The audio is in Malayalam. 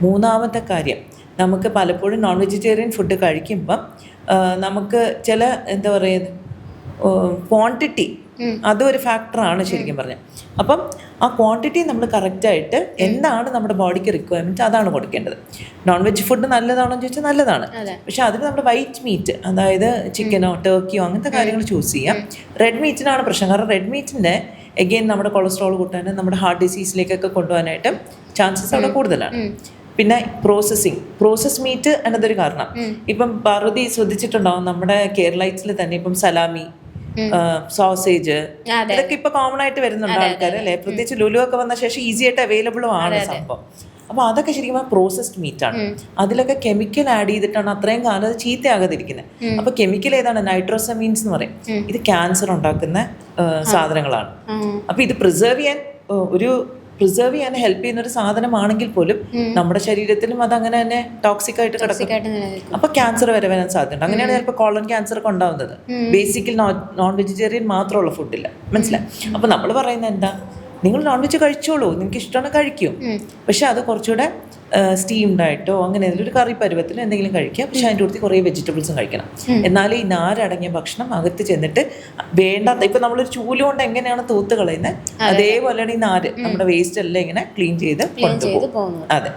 മൂന്നാമത്തെ കാര്യം, നമുക്ക് പലപ്പോഴും നോൺ വെജിറ്റേറിയൻ ഫുഡ് കഴിക്കുമ്പം നമുക്ക് ചില എന്താ പറയുക ക്വാണ്ടിറ്റി അതൊരു ഫാക്ടറാണ് ശരിക്കും പറഞ്ഞാൽ. അപ്പം ആ ക്വാണ്ടിറ്റി നമ്മൾ കറക്റ്റായിട്ട് എന്താണ് നമ്മുടെ ബോഡിക്ക് റിക്വയർമെൻറ്റ് അതാണ് കൊടുക്കേണ്ടത്. നോൺ വെജ് ഫുഡ് നല്ലതാണോ എന്ന് ചോദിച്ചാൽ നല്ലതാണ്, പക്ഷേ അതിന് നമ്മുടെ വൈറ്റ് മീറ്റ്, അതായത് ചിക്കനോ ടർക്കിയോ അങ്ങനത്തെ കാര്യങ്ങൾ ചൂസ് ചെയ്യാം. റെഡ് മീറ്റിനാണ് പ്രശ്നം. കാരണം റെഡ് മീറ്റിൻ്റെ എഗെയിൻ നമ്മുടെ കൊളസ്ട്രോൾ കൂട്ടാനും നമ്മുടെ ഹാർട്ട് ഡിസീസിലേക്കൊക്കെ കൊണ്ടുപോകാനായിട്ട് ചാൻസസ് അവിടെ കൂടുതലാണ്. പിന്നെ പ്രോസസ് മീറ്റ് എന്നതൊരു കാരണം. ഇപ്പം പാർവതി ശ്രദ്ധിച്ചിട്ടുണ്ടാവും, നമ്മുടെ കേരളത്തിൽ തന്നെ ഇപ്പം സലാമി, സോസേജ്, ഇതൊക്കെ ഇപ്പൊ കോമൺ ആയിട്ട് വരുന്നുണ്ട് ആൾക്കാർ അല്ലേ. പ്രത്യേകിച്ച് ലുലു ഒക്കെ വന്ന ശേഷം ഈസി ആയിട്ട് അവൈലബിളും ആണ് സംഭവം. അപ്പോൾ അതൊക്കെ ശരിക്കും പ്രോസസ്ഡ് മീറ്റാണ്. അതിലൊക്കെ കെമിക്കൽ ആഡ് ചെയ്തിട്ടാണ് അത്രയും കാലം അത് ചീത്തയാകാതിരിക്കുന്നത്. അപ്പോൾ കെമിക്കൽ ഏതാണ്? നൈട്രോസമീൻസ് എന്ന് പറയും. ഇത് ക്യാൻസർ ഉണ്ടാക്കുന്ന സാധനങ്ങളാണ്. അപ്പോൾ ഇത് പ്രിസർവ് ചെയ്യാൻ ഹെൽപ്പ് ചെയ്യുന്ന ഒരു സാധനമാണെങ്കിൽ പോലും നമ്മുടെ ശരീരത്തിലും അത് അങ്ങനെ തന്നെ ടോക്സിക് ആയിട്ട് കിടക്കും. അപ്പൊ ക്യാൻസർ വരാൻ സാധ്യതയുണ്ട്. അങ്ങനെയാണ് ചിലപ്പോൾ കോളൻ ക്യാൻസർ ഒക്കെ ഉണ്ടാവുന്നത്. ബേസിക്കലി നോൺ വെജിറ്റേറിയൻ മാത്രമുള്ള ഫുഡില്ല, മനസ്സിലായി? അപ്പൊ നമ്മൾ പറയുന്നത് എന്താ, നിങ്ങൾ നോൺ വെജ് കഴിച്ചോളൂ, നിങ്ങൾക്ക് ഇഷ്ടമാണ് കഴിക്കും, പക്ഷെ അത് കുറച്ചുകൂടെ സ്റ്റീംഡ് ആയിട്ടോ അങ്ങനെ ഒരു കറി പരുവത്തിൽ എന്തെങ്കിലും കഴിക്കുക. പക്ഷെ അതിൻ്റെ കൂടുതൽ കുറേ വെജിറ്റബിൾസും കഴിക്കണം. എന്നാലും ഈ നാരടങ്ങിയ ഭക്ഷണം അകത്ത് ചെന്നിട്ട് വേണ്ടാത്ത, ഇപ്പം നമ്മളൊരു ചൂലുകൊണ്ട് എങ്ങനെയാണ് തൂത്ത് കളയുന്നത് അതേപോലെയാണ് ഈ നാര് നമ്മുടെ വേസ്റ്റ് എല്ലാം ഇങ്ങനെ ക്ലീൻ ചെയ്ത് കൊണ്ടുപോകും. അതെ.